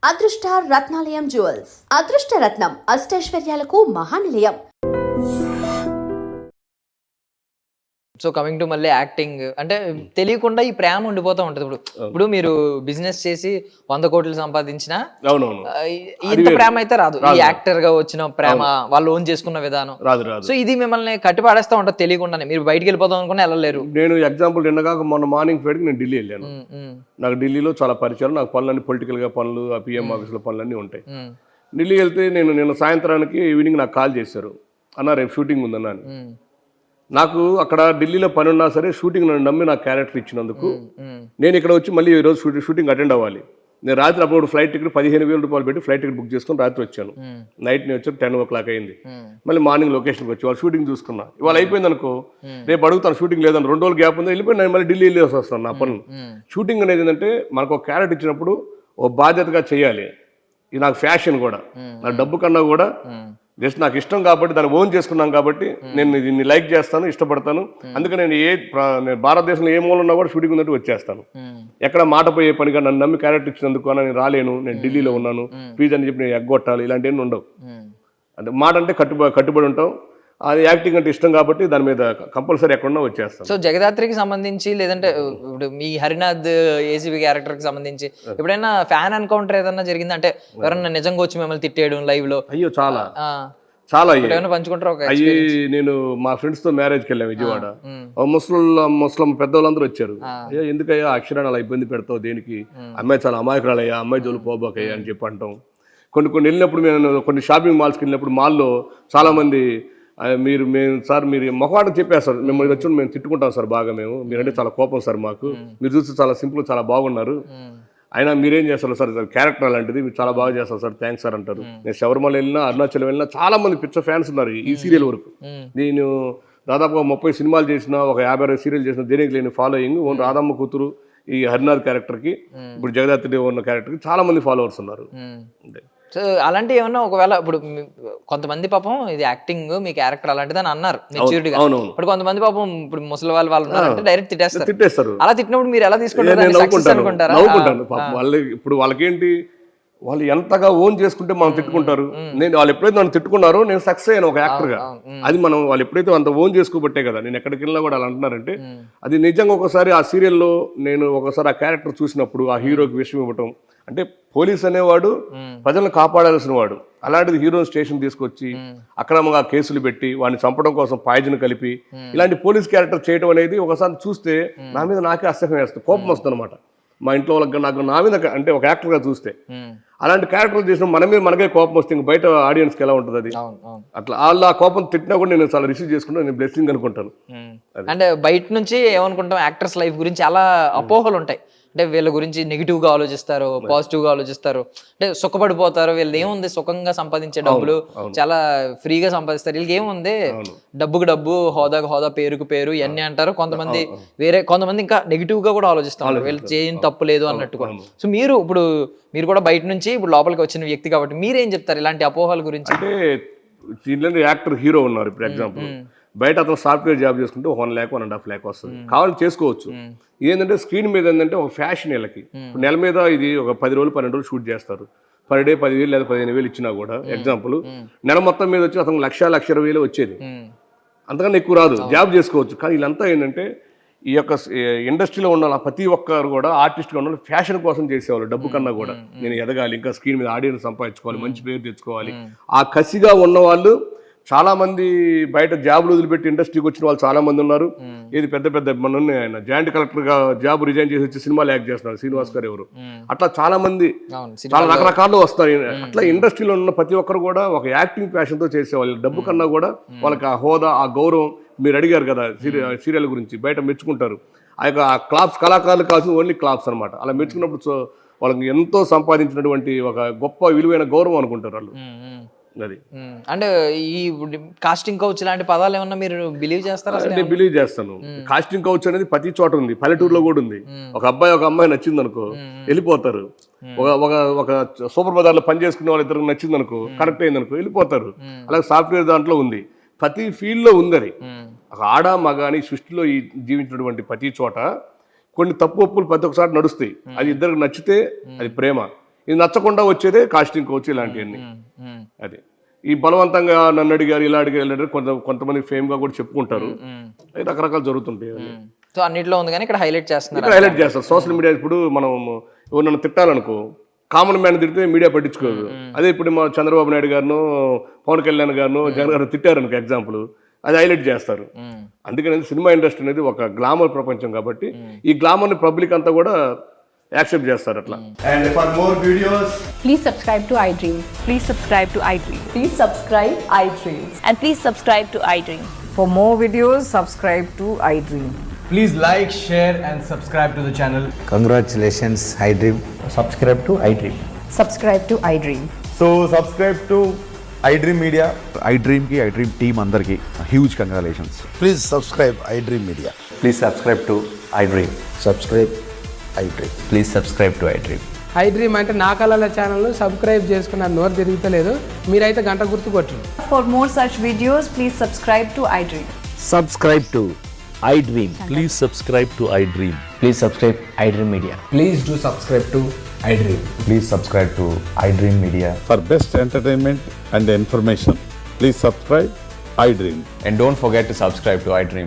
అదృష్ట రత్నాలయం జ్యువెల్స్ అదృష్ట రత్నం అష్టైశ్వర్యాలకు మహానిలయం. So coming to మళ్ళీ యాక్టింగ్ అంటే తెలియకుండా ఈ ప్రేమ ఉండిపోతూ ఉంటది. ఇప్పుడు మీరు బిజినెస్ చేసి 100 కోట్లు సంపాదించినా ఇంత ప్రేమ అయితే రాదు. ఈ యాక్టర్ గా వచ్చిన ప్రేమ, వాళ్ళు ఓన్ చేసుకున్న విధానం రాదు. సో ఇది మిమ్మల్ని కట్టి పాడేస్తా ఉంటది తెలియకుండానే. మీరు బయటికి వెళ్ళిపోతాం అనుకున్నా వెళ్ళలేరు. నేను ఎగ్జాంపుల్ నిన్నగాక మొన్న మార్నింగ్ ఫ్లైట్కి నేను ఢిల్లీ వెళ్ళాను. నాకు ఢిల్లీలో చాలా పరిచయాలు, నాకు పనులన్నీ పొలిటికల్ గా పనులు, ఆ పిఎం ఆఫీసులో పనులన్నీ ఉంటాయి. ఢిల్లీ వెళ్తే నిన్న సాయంత్రానికి ఈవినింగ్ నాకు కాల్ చేశారు, అన్న రేపు షూటింగ్ ఉందన్నా అని. నాకు అక్కడ ఢిల్లీలో పని ఉన్నా సరే షూటింగ్ నన్ను నమ్మి నాకు క్యారెక్టర్ ఇచ్చినందుకు నేను ఇక్కడ వచ్చి మళ్ళీ ఈరోజు షూటింగ్ అటెండ్ అవ్వాలి. నేను రాత్రి అప్పుడు ఫ్లైట్ టికెట్ 15,000 రూపాయలు పెట్టి ఫ్లైట్ టికెట్ బుక్ చేసుకుని రాత్రి వచ్చాను. నైట్ నేను వచ్చాను 10 o'clock అయింది. మళ్ళీ మార్నింగ్ లొకేషన్కి వచ్చి వాళ్ళు షూటింగ్ చూసుకున్నా. ఇవాళ అయిపోయింది అనుకో, రేపు అడుగుతాను షూటింగ్ లేదని, 2 రోజులు గ్యాప్ ఉంది, వెళ్ళిపోయి నేను మళ్ళీ ఢిల్లీ వెళ్ళి వస్తాను నా పనులు. షూటింగ్ అనేది ఏంటంటే మనకు ఒక క్యారెక్టర్ ఇచ్చినప్పుడు ఓ బాధ్యతగా చేయాలి. ఇది నాకు ఫ్యాషన్ కూడా, నా డబ్బు కన్నా కూడా జస్ట్ నాకు ఇష్టం కాబట్టి దాన్ని ఓన్ చేసుకున్నాం కాబట్టి నేను దీన్ని లైక్ చేస్తాను, ఇష్టపడతాను. అందుకని నేను భారతదేశంలో ఏ మూల ఉన్నా కూడా షూటింగ్ ఉన్నట్టు వచ్చేస్తాను. ఎక్కడ మాట పోయే పనిగా నన్ను నమ్మి క్యారెక్టర్ ఇచ్చినందుకు నేను రాలేను, నేను ఢిల్లీలో ఉన్నాను ప్లీజ్ అని చెప్పి నేను ఎగ్గొట్టాలి ఇలాంటివన్నీ ఉండవు. అంటే మాట అంటే కట్టుబడి ఉంటాం. అది యాక్టింగ్ అంటే ఇష్టం కాబట్టి దాని మీద కంపల్సరీ ఎక్కడన్నా వచ్చేస్తాం. సో జగదాత్రికి సంబంధించి లేదంటే ఇప్పుడు మీ హరినాథ్ ఏసీబీ క్యారెక్టర్ కి సంబంధించి ఎప్పుడైనా ఫ్యాన్ ఎన్కౌంటర్ ఏదన్నా జరిగిందా? అంటే ఎవరన్నా నిజంగా వచ్చి మిమ్మల్ని తిట్టేయడం లైవ్ లో? అయ్యో చాలా పంచుకుంటారు. అయ్యి నేను మా ఫ్రెండ్స్ తో మ్యారేజ్కి వెళ్ళాను విజయవాడ. ముస్లిం పెద్దవాళ్ళందరూ వచ్చారు. అయ్యో ఎందుకయ్యా అక్షరాన్ని అలా ఇబ్బంది పెడతావు, దేనికి, అమ్మాయి చాలా అమాయకురాలయ్యా, అమ్మాయి జోలు పోబాకయ్యా అని చెప్పి అంటాం. కొన్ని వెళ్ళినప్పుడు నేను కొన్ని షాపింగ్ మాల్స్కి వెళ్ళినప్పుడు మాల్లో చాలా మంది మీరు మొహమాట చెప్పేస్తారు, మిమ్మల్ని వచ్చి మేము తిట్టుకుంటాం సార్ బాగా, మీరంటే చాలా కోపం సార్ మాకు, మీరు చూస్తే చాలా సింపుల్ చాలా బాగున్నారు, అయినా మీరేం చేస్తారు సార్, క్యారెక్టర్ అలాంటిది, మీరు చాలా బాగా చేస్తారు సార్, థ్యాంక్స్ సార్ అంటారు. నేను శబరిమల వెళ్ళినా, అరుణాచలం వెళ్ళినా చాలా మంది పిచ్చ ఫ్యాన్స్ ఉన్నారు ఈ సీరియల్ వరకు. నేను దాదాపుగా 30 సినిమాలు చేసిన, ఒక 50-60 సీరియల్ చేసిన, దేనికి లేని ఫాలోయింగ్. ఓన్ రాధమ్మ కూతురు ఈ హరినాథ్ క్యారెక్టర్కి, ఇప్పుడు జగదాత్రి ఉన్న క్యారెక్టర్కి చాలా మంది ఫాలోవర్స్ ఉన్నారు. సో అలాంటివి ఏమన్నా ఒకవేళ ఇప్పుడు కొంతమంది పాపం ఇది యాక్టింగ్ మీ క్యారెక్టర్ అలాంటిది అని అన్నారు మెచ్యూరిటీగా. ఇప్పుడు కొంతమంది పాపం ఇప్పుడు ముసలి వాళ్ళు ఉన్నారంటే డైరెక్ట్ తిట్టేస్తారు. అలా తిట్టినప్పుడు మీరు ఎలా తీసుకుంటారు? నవ్వుకుంటాను పాపం వాళ్ళు. ఇప్పుడు వాళ్ళకేంటి, వాళ్ళు ఎంతగా ఓన్ చేసుకుంటే మనం తిట్టుకుంటారు. వాళ్ళు ఎప్పుడైతే నన్ను తిట్టుకున్నారో నేను సక్సెస్ అయ్యాను ఒక యాక్టర్గా. అది మనం వాళ్ళు ఎప్పుడైతే అంత ఓన్ చేసుకోబట్టే కదా నేను ఎక్కడికి వెళ్ళినా కూడా అలా అంటున్నారంటే అది నిజంగా. ఒకసారి ఆ సీరియల్లో నేను ఒకసారి ఆ క్యారెక్టర్ చూసినప్పుడు ఆ హీరోకి విషయం ఇవ్వటం అంటే, పోలీస్ అనేవాడు ప్రజలను కాపాడాల్సిన వాడు, అలాంటిది హీరో స్టేషన్ తీసుకొచ్చి అక్రమంగా కేసులు పెట్టి వాడిని చంపడం కోసం పాయిజన్ కలిపి ఇలాంటి పోలీస్ క్యారెక్టర్ చేయడం అనేది ఒకసారి చూస్తే నా మీద నాకే అసహ్యం వేస్తుంది, కోపం వస్తుంది అనమాట. మా ఇంట్లో వాళ్ళకి నాకు నా మీద అంటే ఒక యాక్టర్గా చూస్తే అలాంటి క్యారెక్టర్ చేసిన మనకే కోపం వస్తే ఇంక బయట ఆడియన్స్కి ఎలా ఉంటుంది అది. అట్లా వాళ్ళు ఆ కోపం తిట్టినా కూడా నేను చాలా రిసీవ్ చేసుకుంటా, నేను బ్లెస్సింగ్ అనుకుంటాను. అంటే బయట నుంచి ఏమనుకుంటాం, యాక్టర్స్ లైఫ్ గురించి చాలా అపోహలు ఉంటాయి. అంటే వీళ్ళ గురించి నెగిటివ్ గా ఆలోచిస్తారు, పాజిటివ్ గా ఆలోచిస్తారు. అంటే సుఖపడిపోతారు, వీళ్ళు ఏముంది సుఖంగా సంపాదించే డబ్బులు చాలా ఫ్రీగా సంపాదిస్తారు, వీళ్ళకి ఏముంది డబ్బుకు డబ్బు, హోదాకు హోదా, పేరుకు పేరు ఇవన్నీ అంటారు. కొంతమంది ఇంకా నెగిటివ్ గా కూడా ఆలోచిస్తారు, వీళ్ళు చేయని తప్పు లేదు అన్నట్టు కూడా. సో మీరు కూడా బయట నుంచి ఇప్పుడు లోపలికి వచ్చిన వ్యక్తి కాబట్టి మీరేం చెప్తారు ఇలాంటి అపోహల గురించి? అంటే దీంట్లో యాక్టర్ హీరో ఉన్నారు, ఇప్పుడు ఎగ్జాంపుల్ బయట అతను సాఫ్ట్వేర్ జాబ్ చేసుకుంటే 1 lakh 1.5 lakh వస్తుంది, కావాలని చేసుకోవచ్చు. ఏంటంటే స్క్రీన్ మీద ఏంటంటే ఒక ఫ్యాషన్ వీళ్ళకి. నెల మీద ఇది ఒక 10 రోజులు 12 రోజులు షూట్ చేస్తారు, పర్ డే 10,000 లేదా 15,000 ఇచ్చినా కూడా ఎగ్జాంపుల్ నెల మొత్తం మీద వచ్చి అతను 1,20,000 వచ్చేది, అంతకన్నా ఎక్కువ రాదు, జాబ్ చేసుకోవచ్చు. కానీ వీళ్ళంతా ఏంటంటే ఈ యొక్క ఇండస్ట్రీలో ఉన్న ప్రతి ఒక్కరు కూడా ఆర్టిస్ట్గా ఉన్న ఫ్యాషన్ కోసం చేసేవాళ్ళు, డబ్బు కన్నా కూడా నేను ఎదగాలి, ఇంకా స్క్రీన్ మీద ఆడియన్స్ సంపాదించుకోవాలి, మంచి పేరు తెచ్చుకోవాలి, ఆ కసిగా ఉన్నవాళ్ళు చాలా మంది. బయట జాబులు వదిలిపెట్టి ఇండస్ట్రీకి వచ్చిన వాళ్ళు చాలా మంది ఉన్నారు. ఇది పెద్ద మన ఆయన జాయింట్ కలెక్టర్ గా జాబ్ రిజైన్ చేసి వచ్చి సినిమాలు యాక్ట్ చేస్తున్నారు, శ్రీనివాస్ గారు ఎవరు. అట్లా చాలా మంది చాలా రకరకాలు వస్తారు. అట్లా ఇండస్ట్రీలో ఉన్న ప్రతి ఒక్కరు కూడా ఒక యాక్టింగ్ ప్యాషన్ తో చేసేవాళ్ళు, డబ్బు కన్నా కూడా వాళ్ళకి ఆ హోదా, ఆ గౌరవం. మీరు అడిగారు కదా సీరియల్ గురించి, బయట మెచ్చుకుంటారు. ఆ యొక్క క్లాప్స్ కళాకారులు కావాల్సిన ఓన్లీ క్లాప్స్ అనమాట. అలా మెచ్చుకున్నప్పుడు వాళ్ళకి ఎంతో సంపాదించినటువంటి ఒక గొప్ప విలువైన గౌరవం అనుకుంటారు వాళ్ళు. అది అంటే ఈ కాస్టింగ్ కౌచ్ లాంటి పదాలు ఏమన్నా మీరు బిలీవ్ చేస్తారా? నేను బిలీవ్ చేస్తాను. కాస్టింగ్ కౌచ్ అనేది ప్రతి చోట ఉంది, పల్లెటూరులో కూడా ఉంది. ఒక అమ్మాయి నచ్చింది అనుకో వెళ్ళిపోతారు. ఒక సూపర్ బజార్లో పని చేసుకునే వాళ్ళు ఇద్దరు నచ్చింది అనుకో, కరెక్ట్ అయింది అనుకో వెళ్ళిపోతారు. అలాగే సాఫ్ట్వేర్ దాంట్లో ఉంది, ప్రతి ఫీల్డ్లో ఉంది. అది ఒక ఆడ మగ అని సృష్టిలో జీవించినటువంటి ప్రతి చోట కొన్ని తప్పు ఒప్పులు ప్రతి ఒక్కసారి నడుస్తాయి. అది ఇద్దరికి నచ్చితే అది ప్రేమ, ఇది నచ్చకుండా వచ్చేదే కాస్టింగ్ కోచ్ ఇలాంటివన్నీ. అది ఈ బలవంతంగా నన్ను అడిగారు ఇలా అడిగారు కొంతమంది ఫేమ్గా కూడా చెప్పుకుంటారు. అవి రకరకాలు జరుగుతుంటాయి. సో అన్నిట్లో ఉంది కానీ ఇక్కడ హైలైట్ చేస్తున్నారు. ఇక్కడ హైలైట్ చేస్తారు సోషల్ మీడియా. ఇప్పుడు మనం నన్ను తిట్టాలనుకో, కామన్ మ్యాన్ తిడితే మీడియా పట్టించుకోదు. అదే ఇప్పుడు మా చంద్రబాబు నాయుడు గారిను, పవన్ కళ్యాణ్ గారిను, జగన్ గారు తిట్టారనుకో ఎగ్జాంపుల్, అది హైలైట్ చేస్తారు. అందుకని సినిమా ఇండస్ట్రీ అనేది ఒక గ్లామర్ ప్రపంచం కాబట్టి ఈ గ్లామర్ని పబ్లిక్ అంతా కూడా యాక్సెప్ట్ చేస్తారు అట్లా. And for more videos, Please subscribe to iDream. Please subscribe to iDream. Please subscribe iDreams. And please subscribe to iDream. For more videos, subscribe to iDream. please like, share, and subscribe to the channel. Congratulations, iDream. Subscribe to iDream. Subscribe to iDream. So subscribe to iDream Media. iDream ki iDream team andarki huge congratulations. Please subscribe iDream Media. Please subscribe to iDream. Subscribe iDream. Please subscribe to iDream. iDream అంటే నా కళల channel subscribe చేసుకున్నారు, నోరు తిరుగుతలేదు, మీరైతే గంట గుర్తు కొట్టండి. For more such videos, please subscribe to iDream. Subscribe to iDream. Please subscribe to iDream. Please subscribe iDream Media. Please do subscribe to iDream. Please subscribe to iDream Media. For best entertainment and information, please subscribe iDream. And don't forget to subscribe to iDream.